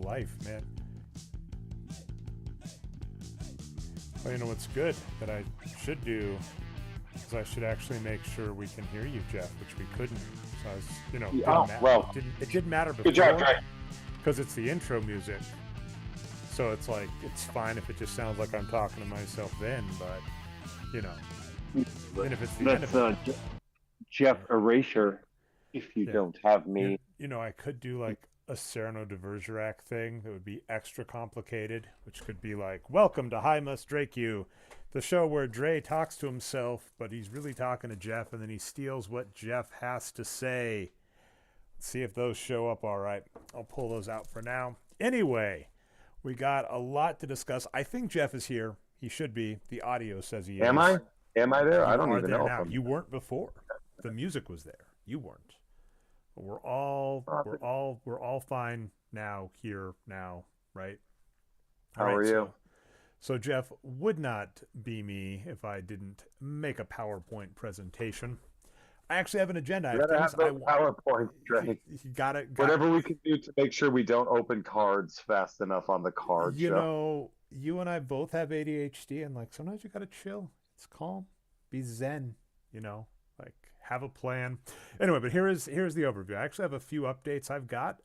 life, man. Well, you know what's good that I should do is I should actually make sure we can hear you, Jeff, which we couldn't. So I was, it didn't matter before. Good job, Dre'K. Because it's the intro music. So it's like, it's fine if it just sounds like I'm talking to myself then, but, then if it's the end of it. Jeff Erasure, if you don't have me. I could do like a Cyrano de Bergerac thing that would be extra complicated, which could be like, welcome to Hi Must Drake You, the show where Dre talks to himself, but he's really talking to Jeff, and then he steals what Jeff has to say. Let's see if those show up all right. I'll pull those out for now. Anyway, we got a lot to discuss. I think Jeff is here. He should be. The audio says he is. Am I? Am I there? I don't even know. Now. You weren't before. The music was there. You weren't. But we're all fine now, here, now, right? How are you? So Jeff would not be me if I didn't make a PowerPoint presentation. I actually have an agenda. You gotta have those PowerPoint, Drake. You got it. Whatever we can do to make sure we don't open cards fast enough on the card show. You and I both have ADHD, and like sometimes you gotta chill. It's calm, be zen. Like have a plan. Anyway, but here's the overview. I actually have a few updates I've got.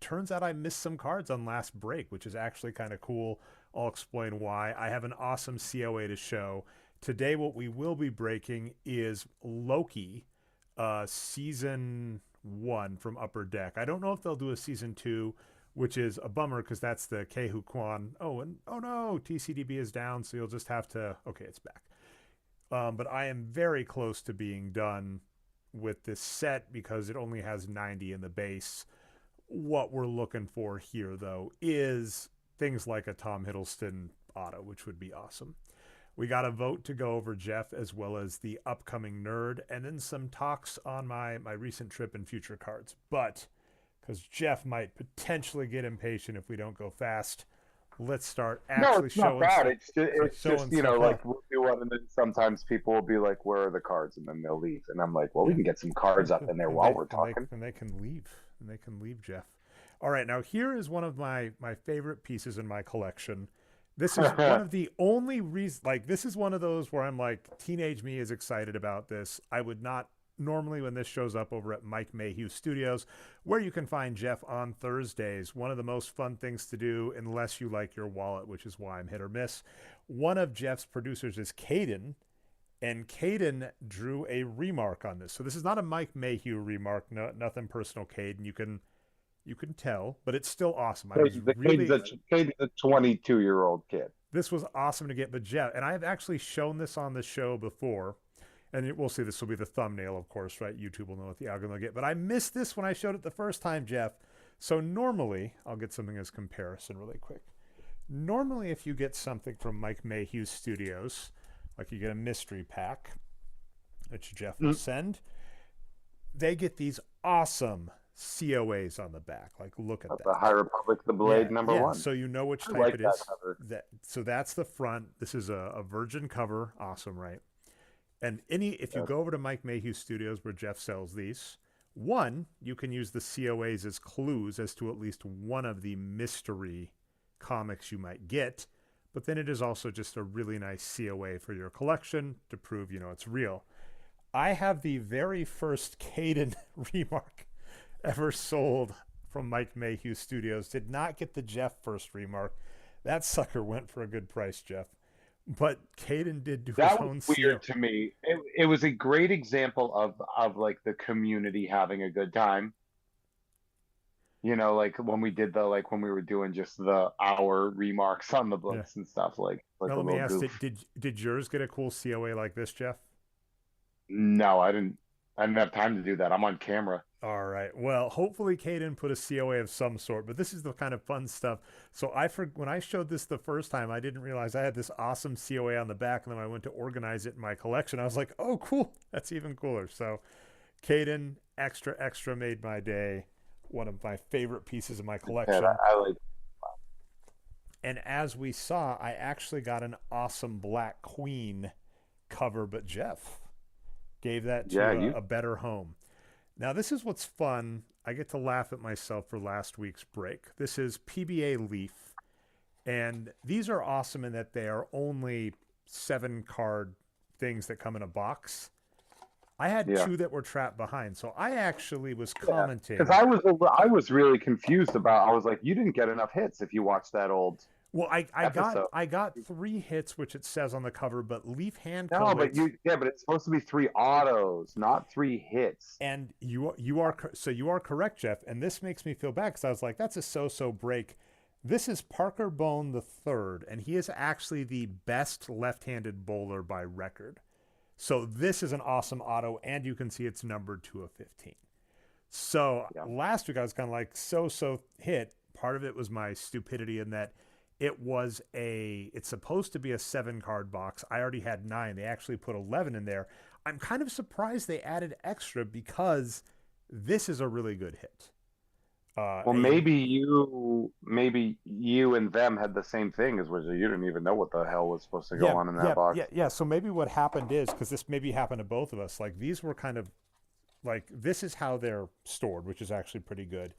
Turns out I missed some cards on last break, which is actually kind of cool. I'll explain why. I have an awesome COA to show. Today, what we will be breaking is Loki, season 1 from Upper Deck. I don't know if they'll do a season 2, which is a bummer because that's the Kehu Kwan. Oh no, TCDB is down, so you'll just have to. Okay, it's back. But I am very close to being done with this set because it only has 90 in the base. What we're looking for here, though, is things like a Tom Hiddleston auto, which would be awesome. We got a vote to go over, Jeff, as well as the upcoming nerd, and then some talks on my recent trip and future cards. But because Jeff might potentially get impatient if we don't go fast, let's start actually showing. No, it's not bad. It's just like we'll do one, and then sometimes people will be like, "Where are the cards?" and then they'll leave, and I'm like, "Well, we can get some cards up in there while we're talking." And they can leave. And they can leave, Jeff. All right, now here is one of my favorite pieces in my collection. This is one of the only reasons, like this is one of those where I'm like, teenage me is excited about this. I would not normally when this shows up over at Mike Mayhew Studios, where you can find Jeff on Thursdays. One of the most fun things to do, unless you like your wallet, which is why I'm hit or miss. One of Jeff's producers is Caden, and Caden drew a remark on this. So this is not a Mike Mayhew remark, nothing personal, Caden. You can tell, but it's still awesome. Caden's a 22-year-old kid. This was awesome to get, but Jeff, and I've actually shown this on the show before, and we'll see, this will be the thumbnail, of course, right? YouTube will know what the algorithm will get, but I missed this when I showed it the first time, Jeff. So normally, I'll get something as comparison really quick. Normally, if you get something from Mike Mayhew Studios, like you get a mystery pack, which Jeff will send, they get these awesome COAs on the back. Like, look at that. The High Republic, the Blade, number 1. So you know which type it is. So that's the front. This is a virgin cover. Awesome, right? And if you go over to Mike Mayhew Studios where Jeff sells these, one, you can use the COAs as clues as to at least one of the mystery comics you might get. But then it is also just a really nice COA for your collection to prove, it's real. I have the very first Caden remark ever sold from Mike Mayhew Studios. Did not get the Jeff first remark. That sucker went for a good price, Jeff. But Caden did do his own. That was weird to me. It was a great example of like the community having a good time. Like when we did when we were doing just our remarks on the books and stuff like now, let me ask, did yours get a cool COA like this, Jeff? No, I didn't have time to do that. I'm on camera. All right. Well, hopefully Caden put a COA of some sort, but this is the kind of fun stuff. So when I showed this the first time, I didn't realize I had this awesome COA on the back, and then I went to organize it in my collection. I was like, oh, cool. That's even cooler. So Caden, extra made my day. One of my favorite pieces of my collection. Yeah, I like. And as we saw, I actually got an awesome Black Queen cover, but Jeff gave that to a better home. Now, this is what's fun. I get to laugh at myself for last week's break. This is PBA Leaf, and these are awesome in that they are only 7 card things that come in a box. I had Yeah. 2 that were trapped behind, so I actually was Yeah. Because commenting. I was really confused about. I was like, you didn't get enough hits if you watched that old Well, episode. I got 3 hits, which it says on the cover, but Leaf hand No, but collates. but it's supposed to be 3 autos, not 3 hits. And you are correct, Jeff. And this makes me feel bad because I was like, that's a so-so break. This is Parker Bone the third, and he is actually the best left-handed bowler by record. So this is an awesome auto, and you can see it's numbered to a 15. So Yeah. last week I was kind of like so hit. Part of it was my stupidity in that it's supposed to be a 7 card box. I already had 9. They actually put 11 in there. I'm kind of surprised they added extra because this is a really good hit. Well, maybe you and them had the same thing as was you didn't even know what the hell was supposed to go on in that box. Yeah. So maybe what happened is, because this maybe happened to both of us, like these were kind of like, this is how they're stored, which is actually pretty good.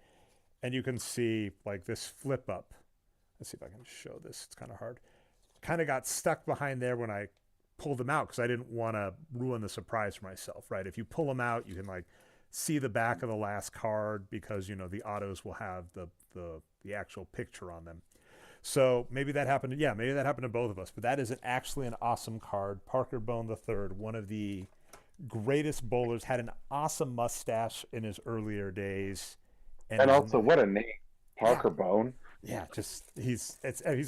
And you can see like this flip up. Let's see if I can show this. It's kind of hard. Kind of got stuck behind there when I pulled them out because I didn't want to ruin the surprise for myself, right? If you pull them out, you can like see the back of the last card because, you know, the autos will have the actual picture on them. So maybe that happened. Yeah, maybe that happened to both of us. But that is actually an awesome card. Parker Bone the third, one of the greatest bowlers, had an awesome mustache in his earlier days. And also, what a name, Parker Bone. Yeah, just he's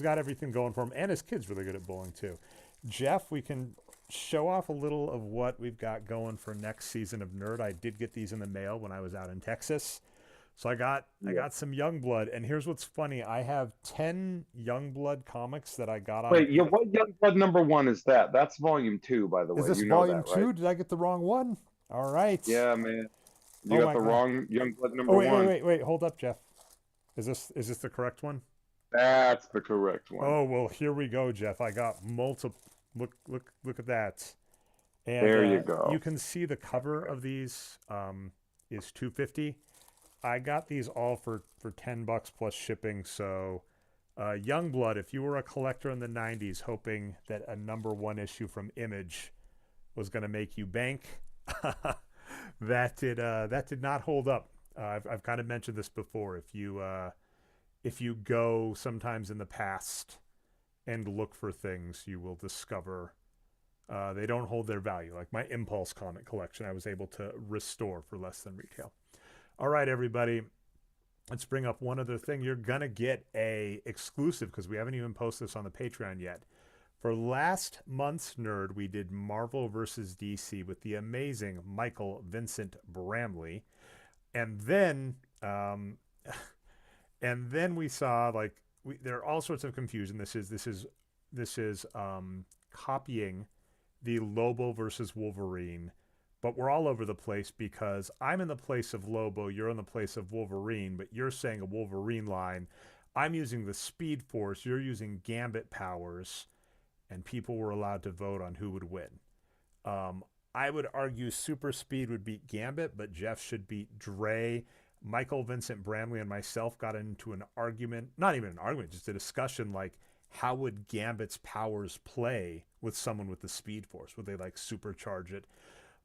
got everything going for him, and his kid's really good at bowling too. Jeff, we can show off a little of what we've got going for next season of Nerd. I did get these in the mail when I was out in Texas. So I got some Youngblood, and here's what's funny. I have 10 Youngblood comics that I got on. Wait, what Youngblood #1 is that? That's volume 2, by the way. Is this volume 2? Right? Did I get the wrong one? All right. Yeah, man. You got the wrong Youngblood #1. Wait. Hold up, Jeff. Is this the correct one? That's the correct one. Oh, well, here we go, Jeff. I got multiple. Look at that. And there you go. You can see the cover of these is $250. I got these all for $10 plus shipping. So, Youngblood, if you were a collector in the 90s hoping that a #1 issue from Image was going to make you bank, that did not hold up. I've kind of mentioned this before. If you go sometimes in the past and look for things, you will discover they don't hold their value. Like my Impulse comic collection, I was able to restore for less than retail. All right, everybody. Let's bring up one other thing. You're going to get a exclusive because we haven't even posted this on the Patreon yet. For last month's Nerd, we did Marvel versus DC with the amazing Michael Vincent Bramley. And then we saw there are all sorts of confusion. This is copying the Lobo versus Wolverine, but we're all over the place because I'm in the place of Lobo, you're in the place of Wolverine, but you're saying a Wolverine line. I'm using the Speed Force, you're using Gambit powers, and people were allowed to vote on who would win. I would argue Super Speed would beat Gambit, but Jeff should beat Dre. Michael Vincent Bramley and myself got into an argument, not even an argument, just a discussion like, how would Gambit's powers play with someone with the Speed Force? Would they like supercharge it?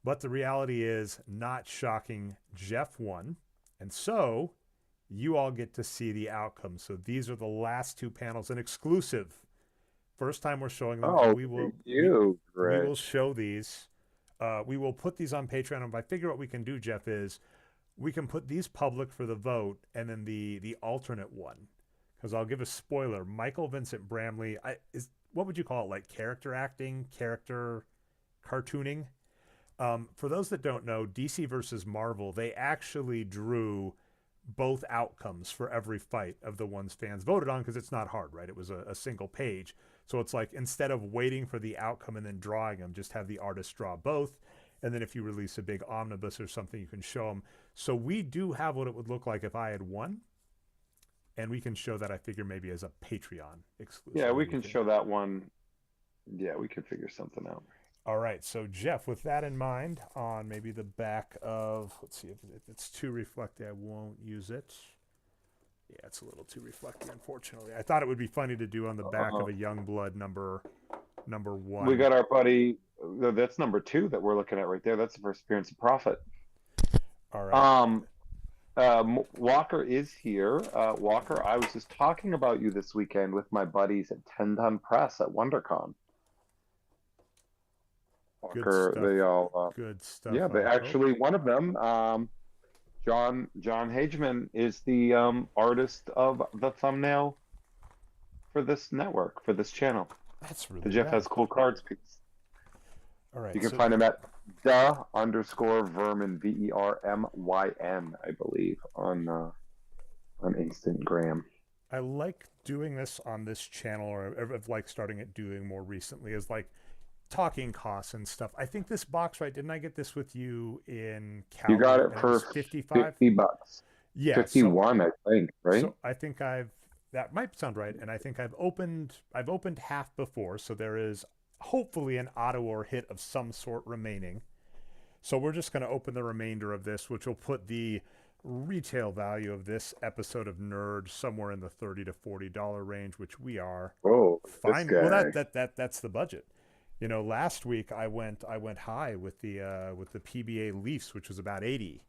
But the reality is, not shocking, Jeff won. And so you all get to see the outcome. So these are the last 2 panels, an exclusive. First time we're showing them. Oh, we will show these. We will put these on Patreon. And I figure what we can do, Jeff, is we can put these public for the vote and then the alternate one. Because I'll give a spoiler. Michael Vincent Bramley what would you call it? Like character acting, character cartooning? For those that don't know, DC versus Marvel, they actually drew both outcomes for every fight of the ones fans voted on because it's not hard, right? It was a single page. So it's like instead of waiting for the outcome and then drawing them, just have the artist draw both. And then if you release a big omnibus or something, you can show them. So we do have what it would look like if I had won. And we can show that, I figure, maybe as a Patreon exclusive. Yeah, we can show that one. Yeah, we could figure something out. All right, so Jeff, with that in mind, on maybe the back of, let's see if it's too reflective, I won't use it. Yeah, it's a little too reflective, unfortunately. I thought it would be funny to do on the back of Uh, a Youngblood number we one. got our buddy. That's number two that we're looking at right there. That's the first appearance of Prophet. All right, Um, Walker is here. Walker, I was just talking about you this weekend with my buddies at 10 Ton Press at WonderCon. good Walker, stuff. they all, Good stuff. yeah, they Oh, actually, one of them, John Hageman is the artist of the thumbnail for this network, for this channel. that's The really Jeff rad. has cool cards piece. All right, You can so find him at the_Vermin VERMYN, I believe, on Instagram. I like doing this on this channel, or I've like starting it doing more recently, is like talking costs and stuff. I think this box, right? Didn't I get this with you in You got Cali, it and it for was 55? $50. Yeah. So 51, I think, right? I think that might sound right, and I think I've opened half before, so there is hopefully an auto or hit of some sort remaining. So we're just going to open the remainder of this, which will put the retail value of this episode of Nerd somewhere in the $30 to $40 range, which we are Oh, this fine. Well, guy. that's the budget. Last week I went high with the PBA Leafs, which was about 80.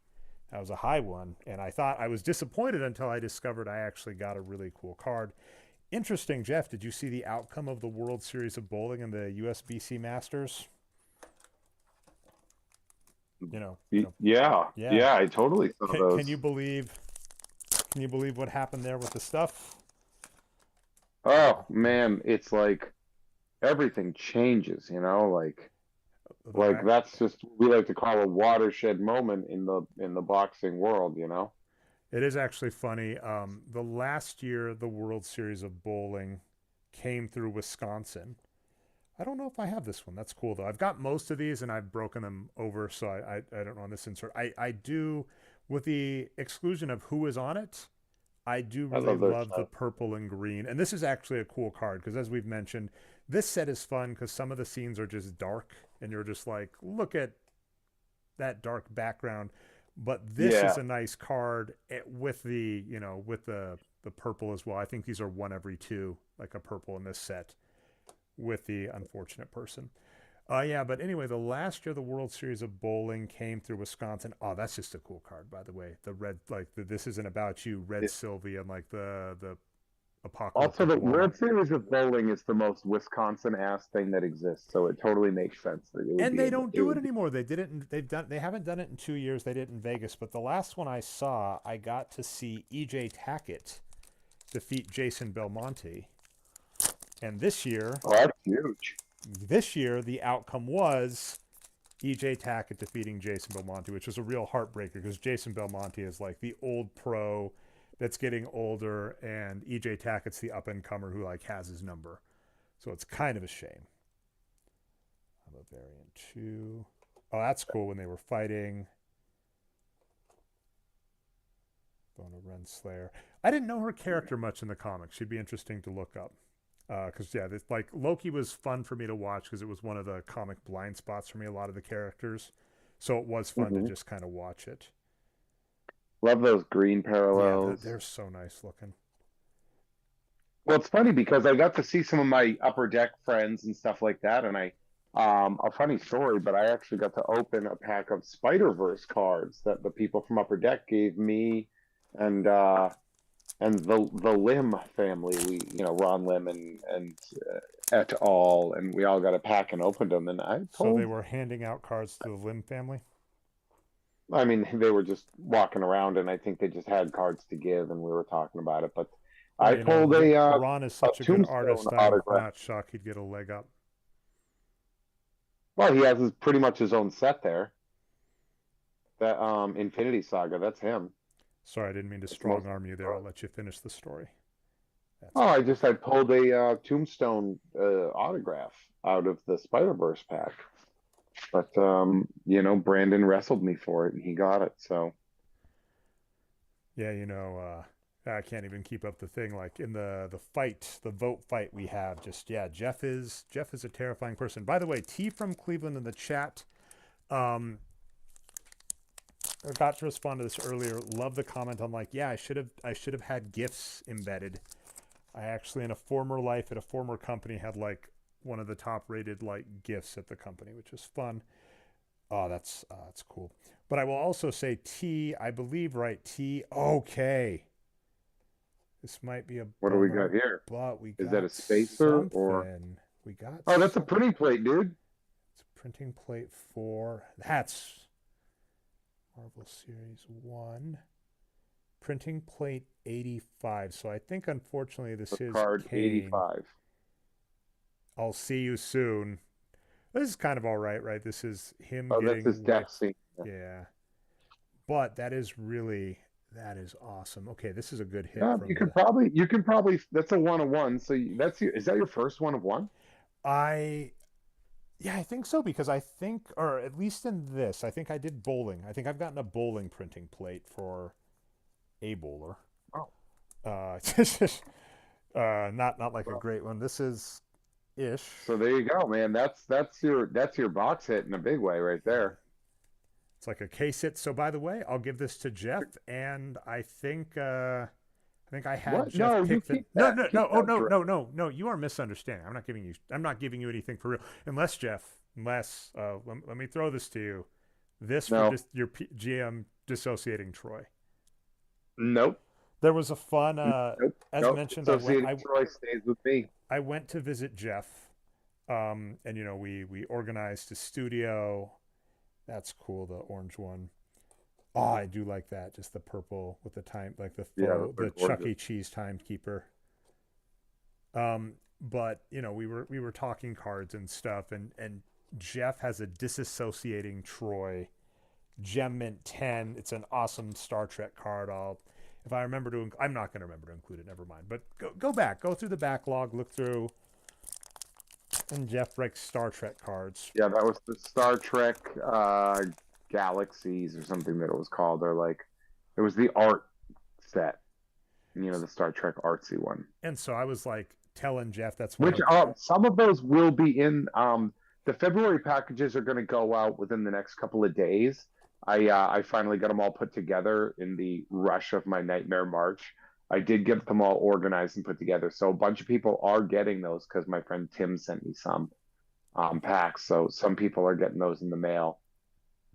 That was a high one, and I thought I was disappointed until I discovered I actually got a really cool card. Interesting, Jeff. Did you see the outcome of the World Series of Bowling and the USBC Masters? Yeah, Yeah. yeah, I totally saw Can, those. can you believe? Can you believe what happened there with the stuff? Oh man, it's like everything changes, The like back. that's just we like to call a watershed moment in the boxing world. It is actually funny. The last year the World Series of Bowling came through Wisconsin. I don't know if I have this one. That's cool though. I've got most of these and I've broken them over, so I don't know on this insert. I do, with the exclusion of who is on it. I do I really love those love the shots. purple and green, and this is actually a cool card because, as we've mentioned, this set is fun because some of the scenes are just dark, and you're just like, look at that dark background. But this is Yeah, a nice card with the purple as well. I think these are one every two, like a purple in this set with the unfortunate person. Yeah, but anyway, the last year the World Series of Bowling came through Wisconsin. Oh, that's just a cool card, by the way. The red, like this isn't about you, Red yeah. Sylvia, and like the Also, apocalyptic the woman. World Series of Bowling is the most Wisconsin ass thing that exists, so it totally makes sense that it would And be they in. don't It do it would be. anymore. They haven't done it in 2 years. They did it in Vegas, but the last one I saw, I got to see EJ Tackett defeat Jason Belmonte. And Oh, that's huge. this year the outcome was EJ Tackett defeating Jason Belmonte, which was a real heartbreaker because Jason Belmonte is like the old pro that's getting older, and EJ Tackett's the up and comer who like has his number. So it's kind of a shame. I have a variant two. Oh, that's cool when they were fighting. Bona Renslayer. I didn't know her character much in the comics. She'd be interesting to look up. Because like Loki was fun for me to watch because it was one of the comic blind spots for me. A lot of the characters, so it was fun to Hmm. just kind of watch it. Love those green Yeah, parallels. they're so nice looking. Well, it's funny because I got to see some of my upper deck friends and stuff like that, and a funny story, but I actually got to open a pack of Spider-Verse cards that the people from Upper Deck gave me, and the Lim family. Ron Lim and et al. And we all got a pack and opened them, and So they were handing out cards to the Lim family. I mean, they were just walking around, and I think they just had cards to give, and we were talking about it, but. Well, I pulled Ron is a such a good tombstone artist. I'm autograph. not shocked he'd get a leg up. Well, he has pretty much his own set there. That Infinity Saga, that's him. Sorry, I didn't mean to That's the strong most. arm you there. I'll let you finish the story. That's Oh, cool. I pulled a Tombstone autograph out of the Spider-Verse pack, but Brandon wrestled me for it and he got it. So Yeah, I can't even keep up the thing. Like in the fight, the vote fight we have. Just yeah, Jeff is a terrifying person. By the way, T from Cleveland in the chat. Um, I got to respond to this earlier. Love the comment on like, yeah, I should have had gifts embedded. I actually in a former life at a former company had like one of the top rated like gifts at the company, which was fun. Oh, that's cool. But I will also say T, I believe right T. Okay, this might be a What do we got bummer, here? but we Is that a got spacer or? something. We got Oh, that's a some. printing plate, dude. It's a printing plate for that's Marvel Series 1. Printing plate 85. So I think unfortunately The this is card Kane. 85. I'll see you soon. This is kind of all right, right? This is him Oh, that's his getting death wiped. scene. Yeah. But that is awesome. Okay, this is a good hit Yeah, from you can probably, that's a one of one. So is that your first one of one? I yeah, I think so because I think or at least in this, I think I did bowling. I think I've gotten a bowling printing plate for a bowler. Oh, Not like a well, great one. This is ish. so there you go, man. That's your box hit in a big way right Yeah. there. It's like a case hit. So by the way, I'll give this to Jeff, and I think I had What? Jeff No, you pick the keep no that. no no Keep oh that. no no no no you are misunderstanding. I'm not giving you anything for real unless Jeff unless let me throw this to you. This for No, just your GM dissociating Troy. nope, There was a fun nope, as nope. mentioned. Associated Troy stays with me. I went to visit Jeff, and we organized a studio. That's cool. The orange one. Oh, I do like that. Just the purple with the time, like Yeah, those are the Chuck gorgeous. E. Cheese timekeeper. But we were talking cards and stuff, and Jeff has a disassociating Troy Gem Mint 10. It's an awesome Star Trek card. If I remember to, I'm not going to remember to include it. Never mind. But go back, go through the backlog, look through, and Jeff breaks Star Trek cards. Yeah, that was the Star Trek Galaxies or something that it was called. Or like, it was the art set. The Star Trek artsy one. And so I was like telling Jeff that's one Which of some of those will be in. The February packages are going to go out within the next couple of days. I finally got them all put together in the rush of my Nightmare March. I did get them all organized and put together. So a bunch of people are getting those because my friend Tim sent me some packs. So some people are getting those in the mail.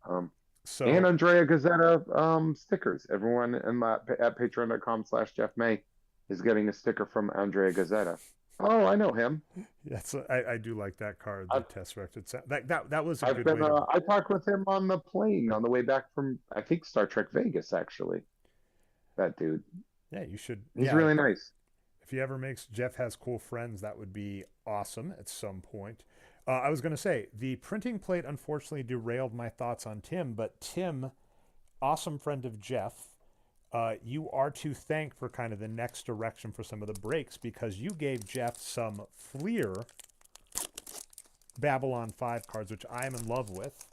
Um, and so Andrea Gazetta stickers. Everyone at patreon.com/Jeff May is getting a sticker from Andrea Gazetta. Oh, I know him. I do like that card, the I've test directed sound. That was a I've good been way to. I talked with him on the plane on the way back from I think Star Trek Vegas actually. That dude. Yeah, you should. He's Yeah, really nice. if he ever makes Jeff has cool friends, that would be awesome at some point. I was going to say the printing plate unfortunately derailed my thoughts on Tim, but Tim, awesome friend of Jeff, you are to thank for kind of the next direction for some of the breaks because you gave Jeff some Fleer Babylon 5 cards, which I am in love with.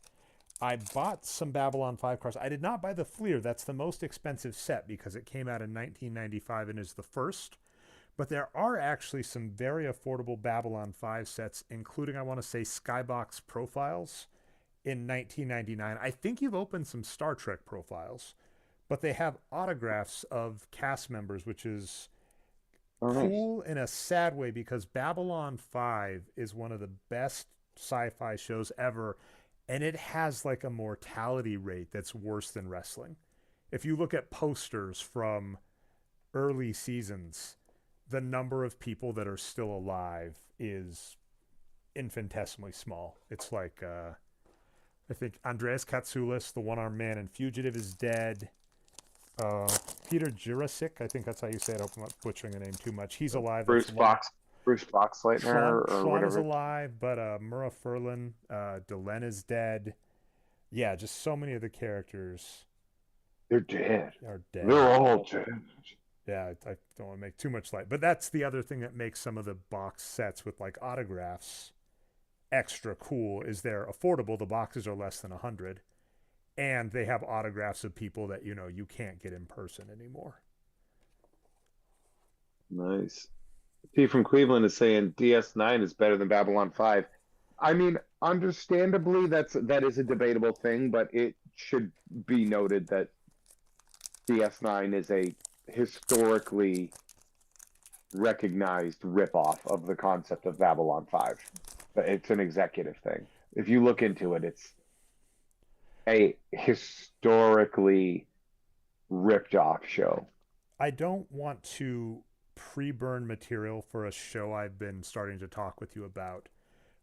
I bought some Babylon 5 cards. I did not buy the Fleer. That's the most expensive set because it came out in 1995 and is the first. But there are actually some very affordable Babylon 5 sets, including, I want to say, Skybox Profiles in 1999. I think you've opened some Star Trek profiles, but they have autographs of cast members, which is Oh, nice. cool in a sad way because Babylon 5 is one of the best sci-fi shows ever, and it has like a mortality rate that's worse than wrestling. If you look at posters from early seasons, the number of people that are still alive is infinitesimally small. It's like I think Andreas Katsoulis, the one-armed man in Fugitive, is dead. Uh, Peter Jurasik, I think that's how you say it. I'm not butchering the name too much. He's alive. That's Bruce long. Fox Bruce Boxleitner or Sean is whatever. alive, but Mura Furlan, Delenn is dead. Yeah, just so many of the characters They're dead. are They're dead. all dead. Yeah, I don't want to make too much light, but that's the other thing that makes some of the box sets with like autographs extra cool is they're affordable. The boxes are less than 100, and they have autographs of people that you can't get in person anymore. Nice. P from Cleveland is saying DS9 is better than Babylon 5. I mean, understandably, that is a debatable thing, but it should be noted that DS9 is a historically recognized ripoff of the concept of Babylon 5. But it's an executive thing. If you look into it, it's a historically ripped off show. I don't want to pre-burn material for a show I've been starting to talk with you about,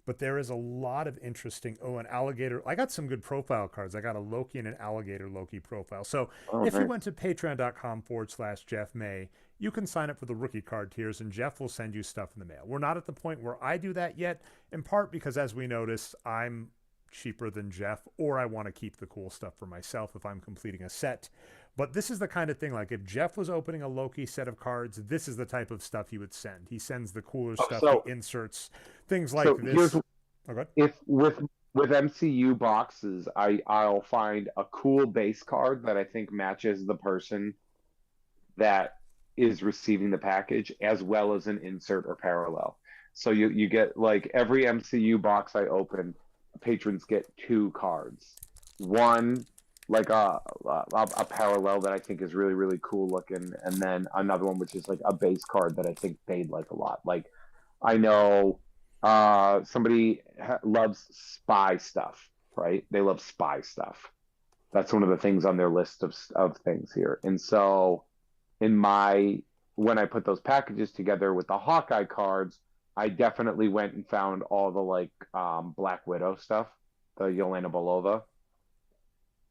but there is a lot of interesting. Oh, an alligator. I got some good profile cards. I got a Loki and an alligator Loki profile. So Oh, if you nice. went to patreon.com/Jeff May, you can sign up for the rookie card tiers and Jeff will send you stuff in the mail. We're not at the point where I do that yet, in part because, as we noticed, I'm cheaper than Jeff, or I want to keep the cool stuff for myself if I'm completing a set. But this is the kind of thing, like if Jeff was opening a Loki set of cards, this is the type of stuff he would send. He sends the cooler Oh, stuff, the so inserts, things like so here's this. Oh, good. if with MCU boxes, I'll find a cool base card that I think matches the person that is receiving the package, as well as an insert or parallel. So you get like every MCU box I open, patrons get two cards. One like a parallel that I think is really really cool looking, and then another one which is like a base card that I think they'd like a lot. Like I know somebody loves spy stuff, right? They love spy stuff. That's one of the things on their list of things here. And so in my when I put those packages together with the Hawkeye cards, I definitely went and found all the like Black Widow stuff, the Yelena Belova,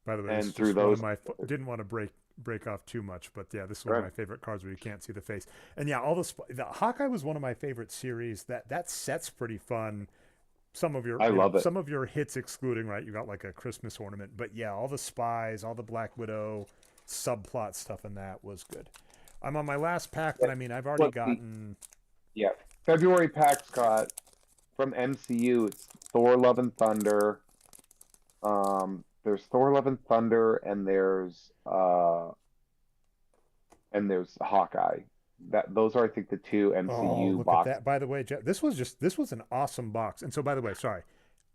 By the way, this is and through just one of those. my. Didn't want to break off too much, but yeah, this is one of Right. my favorite cards where you can't see the face. And yeah, all the Hawkeye was one of my favorite series. That set's pretty fun. Some of your I love it. some of your hits excluding, right, you got like a Christmas ornament, but yeah, all the spies, all the Black Widow subplot stuff in that was good. I'm on my last pack, but I mean, I've already What the gotten. Yeah, February pack, Scott, from MCU. It's Thor: Love and Thunder. There's Thor: Love and Thunder, and there's Hawkeye. That those are, I think, the two Oh, MCU look at boxes. that. By the way, Jeff, this was an awesome box. And so, by the way, sorry.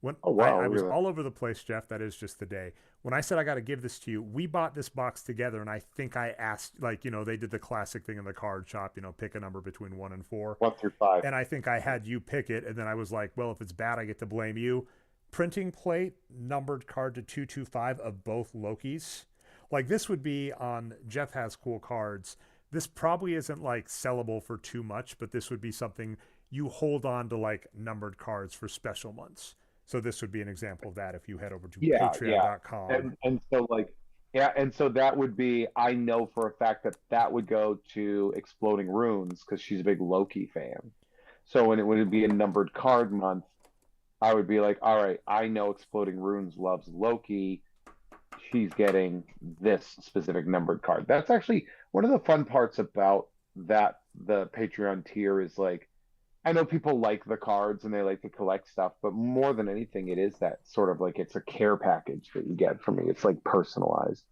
When Oh wow, I look was at that. all over the place, Jeff, that is just the day. When I said I got to give this to you, we bought this box together, and I think I asked, like, they did the classic thing in the card shop, pick a number between 1 and 4. 1 through 5. And I think I had you pick it, and then I was like, well, if it's bad, I get to blame you. Printing plate, numbered card to 225 of both Lokis. Like, this would be on Jeff Has Cool Cards. This probably isn't like sellable for too much, but this would be something you hold on to, like numbered cards for special months. So this would be an example of that if you head over to Yeah, yeah. patreon.com. And so like yeah, and so that would be I know for a fact that that would go to Exploding Runes because she's a big Loki fan. So when it would be a numbered card month, I would be like, all right, I know Exploding Runes loves Loki. She's getting this specific numbered card. That's actually one of the fun parts about that the Patreon tier is like I know people like the cards and they like to collect stuff, but more than anything, it is that sort of like it's a care package that you get from me. It's like personalized.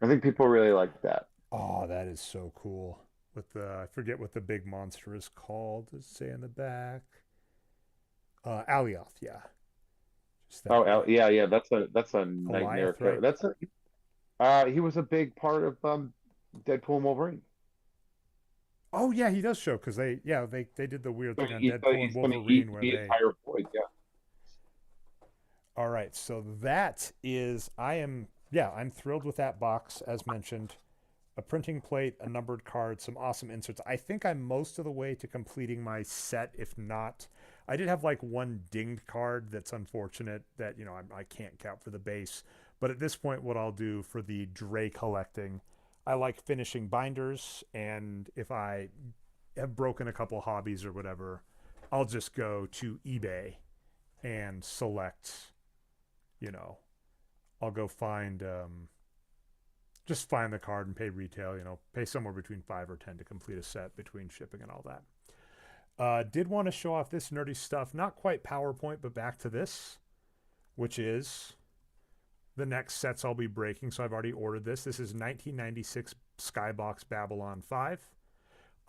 I think people really like that. Oh, that is so cool. With the I forget what the big monster is called. Does it say in the back? Alioth, yeah. Just that Oh, guy. Yeah, yeah, that's a nightmare Alioth, character. right? That's a he was a big part of Deadpool and Wolverine. Oh yeah, he does show because they did the weird So thing on Deadpool and he's going to Wolverine eat where the they. entire void. Yeah. All right, so that is I'm thrilled with that box as mentioned. A printing plate, a numbered card, some awesome inserts. I think I'm most of the way to completing my set. If not, I did have like one dinged card that's unfortunate that I can't count for the base. But at this point, what I'll do for the Dre'K collecting, I like finishing binders, and if I have broken a couple hobbies or whatever, I'll just go to eBay and select. You know, I'll go find just find the card and pay retail. Pay somewhere between 5 or 10 to complete a set between shipping and all that. Did want to show off this nerdy stuff. Not quite PowerPoint, but back to this, which is the next sets I'll be breaking. So I've already ordered this. This is 1996 Skybox Babylon 5.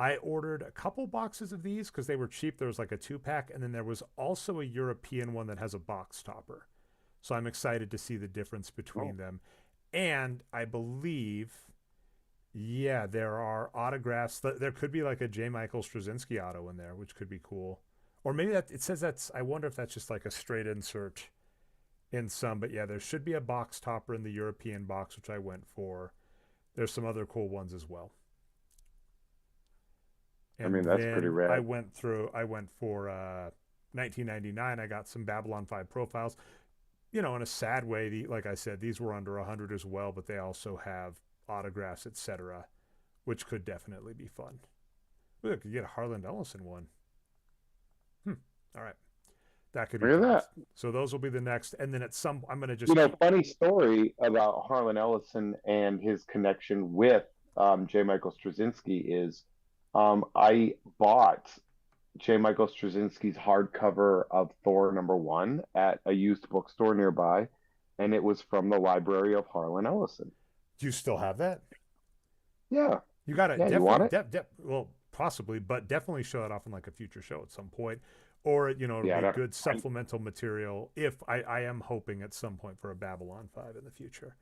I ordered a couple boxes of these because they were cheap. There was like a 2 pack, and then there was also a European one that has a box topper. So I'm excited to see the difference Oh, between them. And I believe, yeah, there are autographs. There could be like a J. Michael Straczynski auto in there, which could be cool. Or maybe that it says that's. I wonder if that's just like a straight insert in some. But yeah, there should be a box topper in the European box, which I went for. There's some other cool ones as well. I And mean, that's pretty then I rad. went through. I went for 1999. I got some Babylon 5 profiles. You know, in a sad way, like I said, these were under 100 as well, but they also have autographs, etc., which could definitely be fun. Look, you could get a Harlan Ellison one. Hmm. All right, that could be Look at fun. that. So those will be the next, and then at some, I'm gonna You just know, keep. funny story about Harlan Ellison and his connection with J. Michael Straczynski is I bought J. Michael Straczynski's hardcover of Thor #1 at a used bookstore nearby, and it was from the library of Harlan Ellison. Do you still have that? Yeah, You got to yeah, you want definitely, it? well, possibly, but definitely show it off in like a future show at some point, or it'll Yeah, be that, good supplemental material. If I am hoping at some point for a Babylon 5 in the future.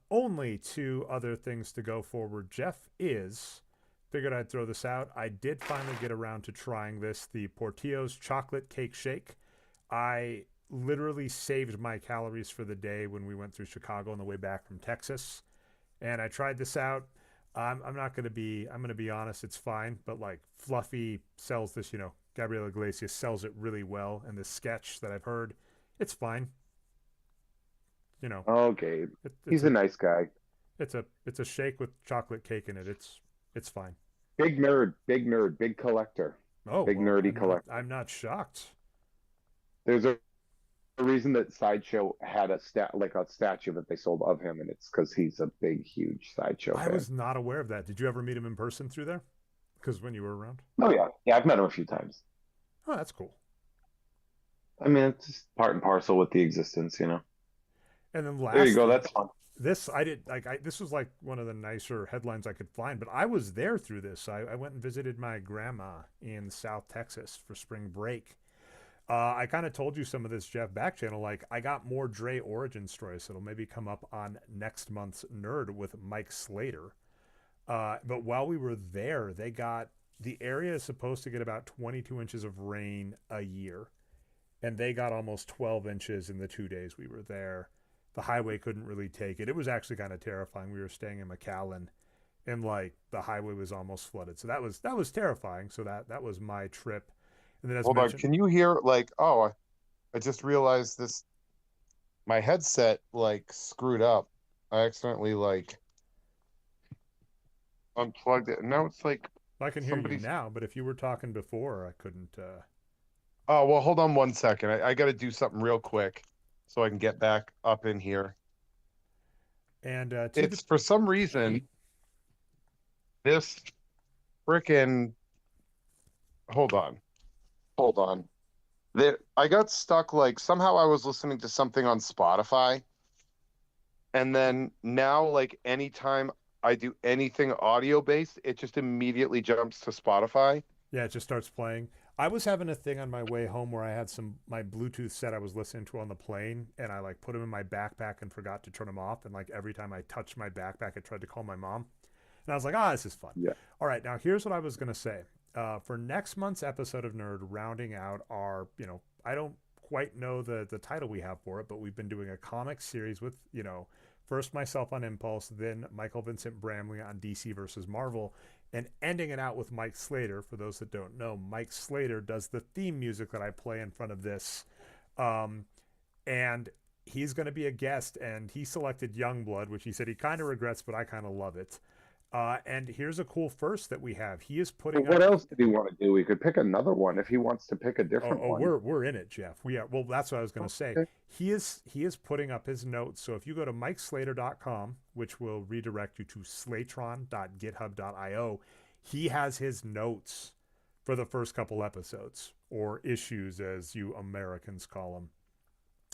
Only two other things to go forward. Jeff is figured I'd throw this out. I did finally get around to trying this, the Portillo's chocolate cake shake. I literally saved my calories for the day when we went through Chicago on the way back from Texas, and I tried this out. I'm not gonna be. I'm gonna be honest. It's fine, but like Fluffy sells this. Gabriel Iglesias sells it really well, and the sketch that I've heard, it's fine. You know, oh, Gabe, it's he's a a nice guy. it's a shake with chocolate cake in it. It's fine. Big nerd, big collector, Oh big well, nerdy I'm not collector. I'm not shocked. There's a reason that Sideshow had a statue that they sold of him, and it's because he's a big, huge Sideshow I fan. was not aware of that. Did you ever meet him in person through there? Because when you were around. Oh yeah, yeah, I've met him a few times. Oh, that's cool. I mean, it's just part and parcel with the existence. And then There you go. lastly, That's fun. this I did like. This was like one of the nicer headlines I could find. But I was there through this. I went and visited my grandma in South Texas for spring break. I kind of told you some of this Jeff back channel. Like I got more Dre origin stories. So it'll maybe come up on next month's Nerd with Mike Slater. But while we were there, the area is supposed to get about 22 inches of rain a year, and they got almost 12 inches in the 2 days we were there. The highway couldn't really take it. It was actually kind of terrifying. We were staying in McAllen, and like the highway was almost flooded. So that was terrifying. So that was my trip. And then as Hold on. mentioned, Can you hear I just realized this my headset like screwed up. I accidentally like unplugged it. And now it's like I can hear you somebody's now, but if you were talking before, I couldn't. Oh, well, hold on 1 second. I gotta do something real quick so I can get back up in here. And to the It's for some reason this freaking hold on. Hold on. I got stuck like somehow I was listening to something on Spotify. And then now, like anytime I do anything audio based, it just immediately jumps to Spotify. Yeah, it just starts playing. I was having a thing on my way home where I had my Bluetooth set I was listening to on the plane, and I like put them in my backpack and forgot to turn them off. And like every time I touched my backpack, it tried to call my mom, and I was like, this is fun. Yeah. All right, now here's what I was gonna say. For next month's episode of Nerd, rounding out our, I don't quite know the title we have for it, but we've been doing a comic series with, first myself on Impulse, then Michael Vincent Bramley on DC versus Marvel, and ending it out with Mike Slater. For those that don't know, Mike Slater does the theme music that I play in front of this. And he's going to be a guest, and he selected Youngblood, which he said he kind of regrets, but I kind of love it. And here's a cool first that we have. He is But putting what up. else did he want to do? We could pick another one if he wants to pick a Oh, different oh, one. we're in it, Jeff. We are. Well, that's what I was going to say. Okay. He is putting up his notes. So if you go to mikeslater.com, which will redirect you to slatron.github.io, he has his notes for the first couple episodes, or issues as you Americans call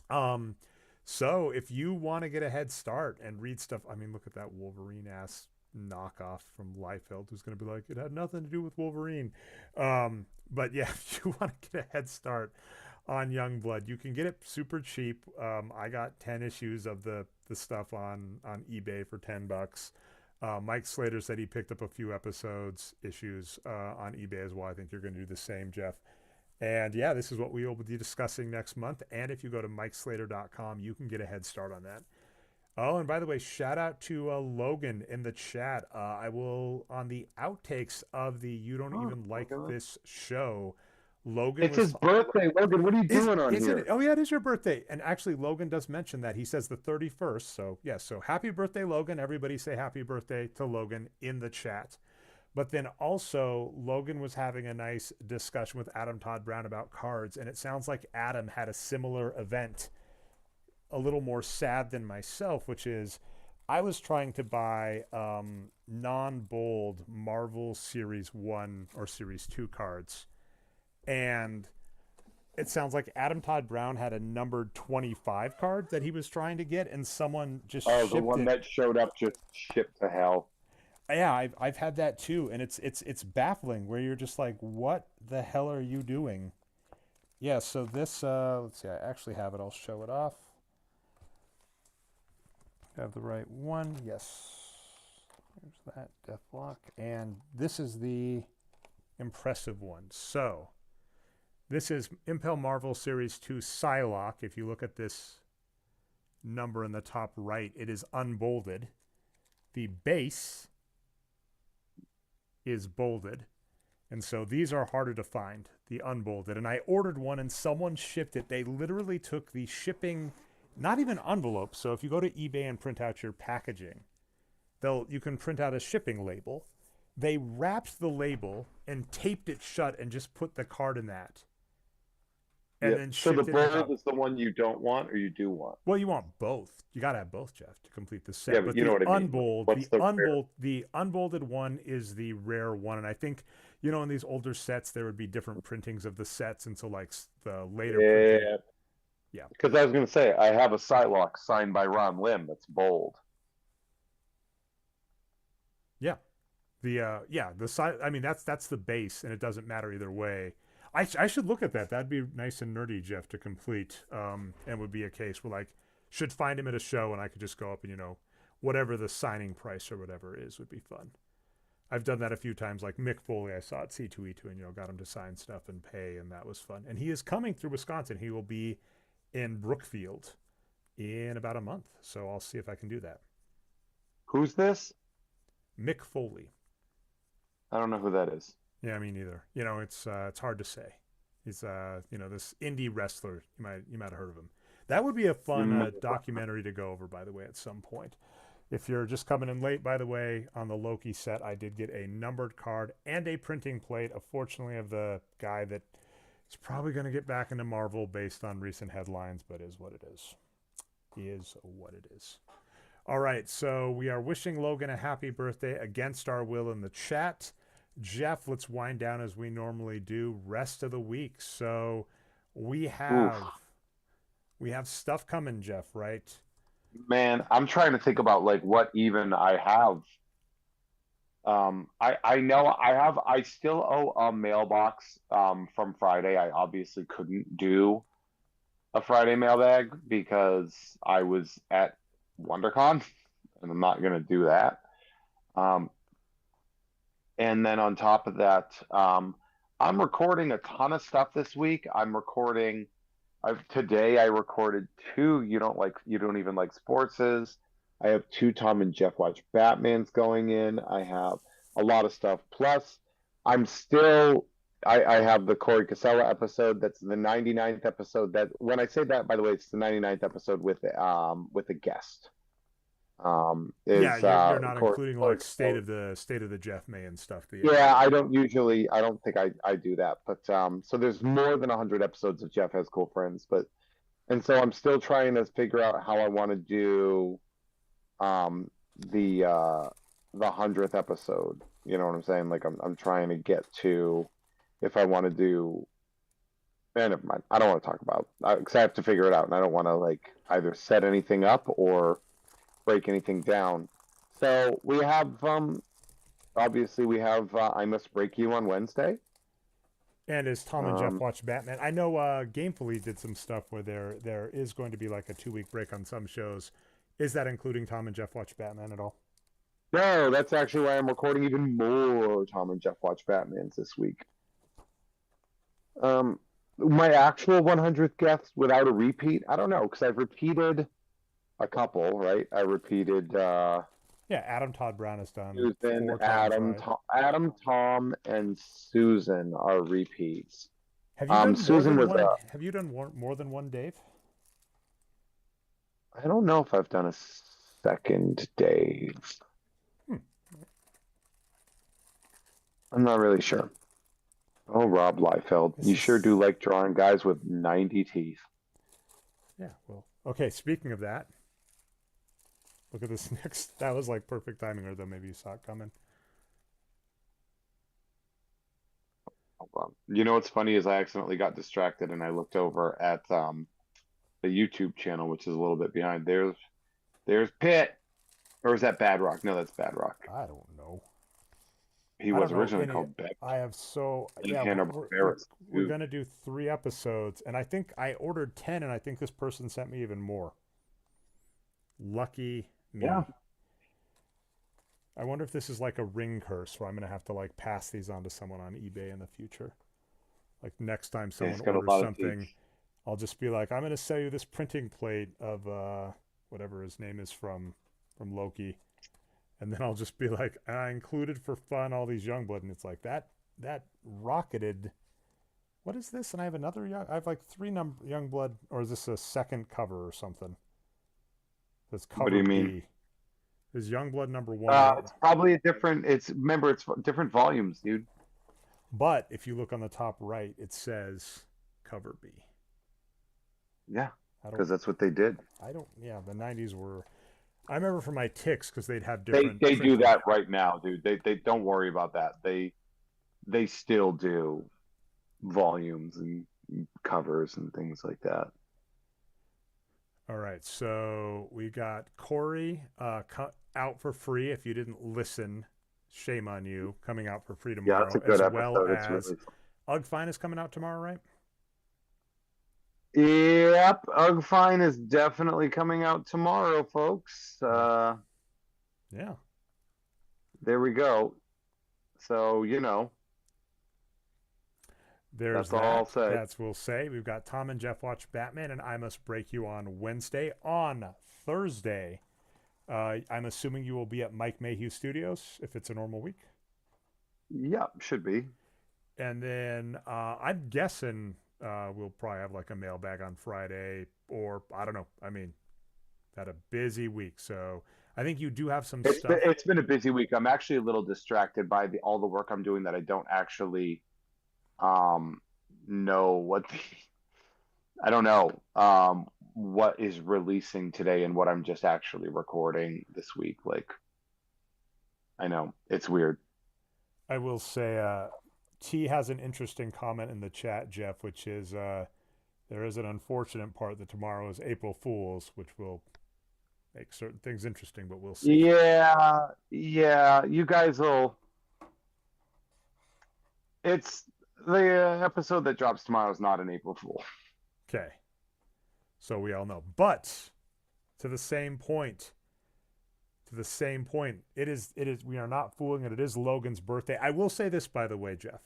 them. So if you want to get a head start and read stuff, I mean, look at that Wolverine ass knockoff from Liefeld who's going to be like, it had nothing to do with Wolverine. But yeah, if you want to get a head start on Youngblood, you can get it super cheap. I got 10 issues of the stuff on eBay for $10. Mike Slater said he picked up a few issues on eBay as well. I think you're going to do the same, Jeff. And yeah, this is what we will be discussing next month. And if you go to MikeSlater.com, you can get a head start on that. Oh, and by the way, shout out to Logan in the chat. I will, on the outtakes of the You Don't Even Like This show, Logan It's his birthday. Logan, what are you doing on here? Oh, yeah, it is your birthday. And actually, Logan does mention that. He says the 31st. So, yeah, so happy birthday, Logan. Everybody say happy birthday to Logan in the chat. But then also, Logan was having a nice discussion with Adam Todd Brown about cards. And it sounds like Adam had a similar event, a little more sad than myself, which is I was trying to buy non-bold Marvel Series 1 or Series 2 cards. And it sounds like Adam Todd Brown had a numbered 25 card that he was trying to get, and someone just shipped the one that showed up just shipped to hell. Yeah, I've had that too, and it's baffling where you're just like, what the hell are you doing? Yeah, so this let's see, I actually have it. I'll show it off. Have the right one. Yes. There's that Deathlock, and this is the impressive one. So this is Impel Marvel Series 2 Psylocke. If you look at this number in the top right, it is unbolded. The base is bolded. And so these are harder to find, the unbolded. And I ordered one and someone shipped it. They literally took the shipping, not even envelope. So if you go to eBay and print out your packaging, you can print out a shipping label. They wrapped the label and taped it shut and just put the card in that. And then so the shipped bold is the one you don't want or you do want? Well, you want both. You got to have both, Jeff, to complete the set. Yeah, but you know what I mean. The unbolded one is the rare one. And I think, you know, in these older sets, there would be different printings of the sets. And so, like, the later printing. Yeah. Because I was going to say, I have a Psylocke signed by Ron Lim that's bold. Yeah. I mean, that's the base, and it doesn't matter either way. I should look at that. That'd be nice and nerdy, Jeff, to complete. And would be a case where, like, should find him at a show and I could just go up and, you know, whatever the signing price or whatever is would be fun. I've done that a few times. Like Mick Foley, I saw at C2E2 and, you know, got him to sign stuff and pay, and that was fun. And he is coming through Wisconsin. He will be in Brookfield in about a month. So I'll see if I can do that. Who's this? Mick Foley. I don't know who that is. Yeah, me neither. You know, it's hard to say. He's you know, this indie wrestler. You might have heard of him. That would be a fun documentary to go over, by the way, at some point. If you're just coming in late, by the way, on the Loki set, I did get a numbered card and a printing plate, unfortunately, of the guy that is probably going to get back into Marvel based on recent headlines, but is what it is. Is what it is. All right, so we are wishing Logan a happy birthday against our will in the chat. Jeff, let's wind down as we normally do. Rest of the week. So we have stuff coming, Jeff, right? Man, I'm trying to think about like what even I have. I know I still owe a mailbox from Friday. I obviously couldn't do a Friday mailbag because I was at WonderCon, and I'm not gonna do that. And then on top of that, I'm recording a ton of stuff this week. Today I recorded 2 You Don't Even Like Sportses. I have 2 Tom and Jeff Watch Batmans going in. I have a lot of stuff. Plus, I have the Corey Casella episode. That's the 99th episode. That when I say that, by the way, it's the 99th episode with a guest. You're not including like state of the Jeff May and stuff. I don't think I do that, but so there's more than 100 episodes of Jeff Has Cool Friends, and so I'm still trying to figure out how I want to do the 100th episode. You know what I'm saying? Like I'm trying to get to if I want to do. Never mind. I don't want to talk about because I have to figure it out, and I don't want to like either set anything up or break anything down. So we have obviously we have I Must Break You on Wednesday. And as Tom and Jeff Um, watch Batman, I know Gamefully did some stuff where there is going to be like a 2 week break on some shows. Is that including Tom and Jeff watch Batman at all? no, that's actually why I'm recording even more Tom and Jeff Watch Batmans this week. My actual 100th guest without a repeat, I don't know, because I've repeated a couple, right? I repeated Yeah, Adam Todd Brown has done Susan, 4 times, right? Tom, and Susan are repeats. Have you done more Susan than was one? Have you done more than one, Dave? I don't know if I've done a second Dave. Hmm. I'm not really sure. Oh, Rob Liefeld, This you is- sure do like drawing guys with 90 teeth. Yeah. Well. Okay. Speaking of that, look at this next. That was like perfect timing, or though maybe you saw it coming. Hold on. You know what's funny is I accidentally got distracted and I looked over at the YouTube channel, which is a little bit behind. There's Pitt. Or is that Bad Rock? No, that's Bad Rock. I don't know. He I was don't know originally any. called Bad. I have so And yeah. Hanna-Barbera, We're too. gonna do 3 episodes, and I think I ordered 10, and I think this person sent me even more. Lucky me. Yeah. I wonder if this is like a ring curse where I'm gonna have to like pass these on to someone on eBay in the future. Like next time Yeah, someone he's got a orders lot of something, teeth. I'll just be like, I'm gonna sell you this printing plate of whatever his name is from Loki, and then I'll just be like, I included for fun all these Youngblood, and it's like that rocketed. What is this? And I have another I have like 3 Youngblood, or is this a second cover or something? That's cover What do you B. mean? Is Youngblood #1? It's probably a different. Remember, it's different volumes, dude. But if you look on the top right, it says cover B. Yeah, I because don't. that's what they did. I don't. Yeah, the '90s were. I remember for my ticks because they'd have They different. they do printing. that right now, dude. They don't worry about that. They still do volumes and covers and things like that. All right, so we got Corey out for free. If you didn't listen, shame on you. Coming out for free Yeah, tomorrow, that's a good as well episode. It's as really Ugfine is coming out tomorrow, right? Yep, Ugfine is definitely coming out tomorrow, folks. Yeah. There we go. So, There's that's all I'll that. say. That's we'll say. We've got Tom and Jeff watch Batman, and I Must Break You on Wednesday. On Thursday, I'm assuming you will be at Mike Mayhew Studios if it's a normal week. Yep, should be. And then I'm guessing we'll probably have like a mailbag on Friday, or I don't know. I mean, had a busy week, so I think you do have some stuff. It's been a busy week. I'm actually a little distracted by all the work I'm doing that I don't actually know I don't know what is releasing today and what I'm just actually recording this week. Like, I know it's weird. I will say, T has an interesting comment in the chat, Jeff, which is there is an unfortunate part that tomorrow is April Fool's, which will make certain things interesting, but we'll see. Yeah, you guys will. It's the episode that drops tomorrow is not an April Fool. Okay. So we all know. But to the same point, it is we are not fooling it. It is Logan's birthday. I will say this, by the way, Jeff,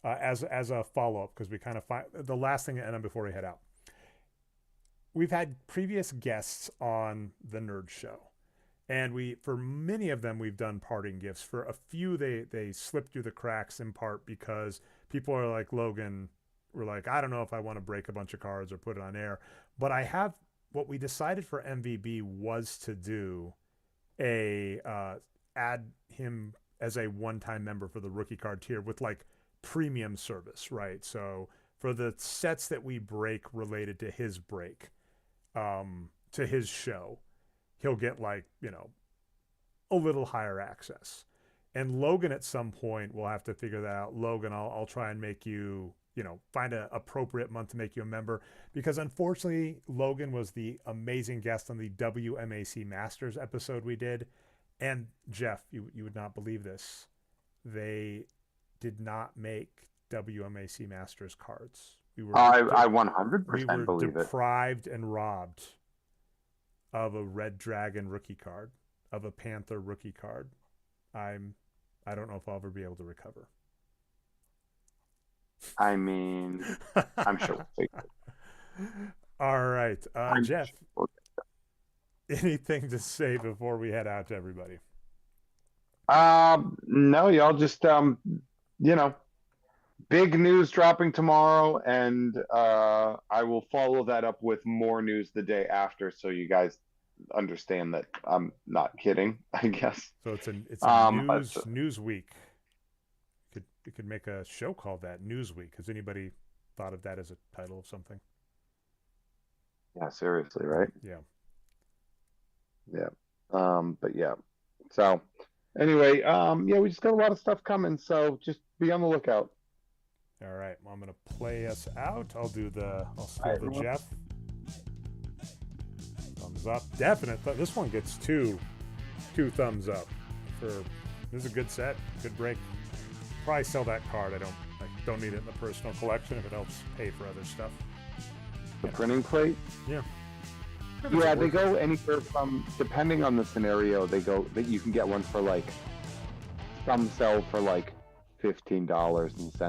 as a follow-up, because we kind of find the last thing, and then before we head out. We've had previous guests on the Nerd Show, and for many of them we've done parting gifts. For a few, they slipped through the cracks in part because people are like, Logan, we're like, I don't know if I want to break a bunch of cards or put it on air, but I have what we decided for MVB was to do add him as a one-time member for the rookie card tier with like premium service, right? So for the sets that we break related to his break, to his show, he'll get like, a little higher access. And Logan at some point will have to figure that out. Logan, I'll try and make you, find an appropriate month to make you a member, because unfortunately Logan was the amazing guest on the WMAC Masters episode we did, And Jeff, you would not believe this. They did not make WMAC Masters cards. I we 100% were believe it. deprived and robbed of a Red Dragon rookie card, of a Panther rookie card. I don't know if I'll ever be able to recover. I mean, I'm sure. All right, I'm Jeff. sure. Anything to say before we head out to everybody? No, y'all just you know, big news dropping tomorrow, and I will follow that up with more news the day after, so you guys understand that I'm not kidding, I guess. So it's a But, news week. You could make a show called that News Week. Has anybody thought of that as a title of something? yeah, seriously, right? Yeah. Yeah. But yeah. So anyway, yeah, we just got a lot of stuff coming, so just be on the lookout. All right. Well, I'm gonna play us out. I'll steal the everyone. Jeff. Thumbs up. Definite. This one gets two thumbs up. This is a good set. Good break. Probably sell that card. I don't need it in the personal collection if it helps pay for other stuff. The printing plate. Yeah. Yeah, they go anywhere from, depending on the scenario, they go that you can get one for like, some sell for like $15 and cents.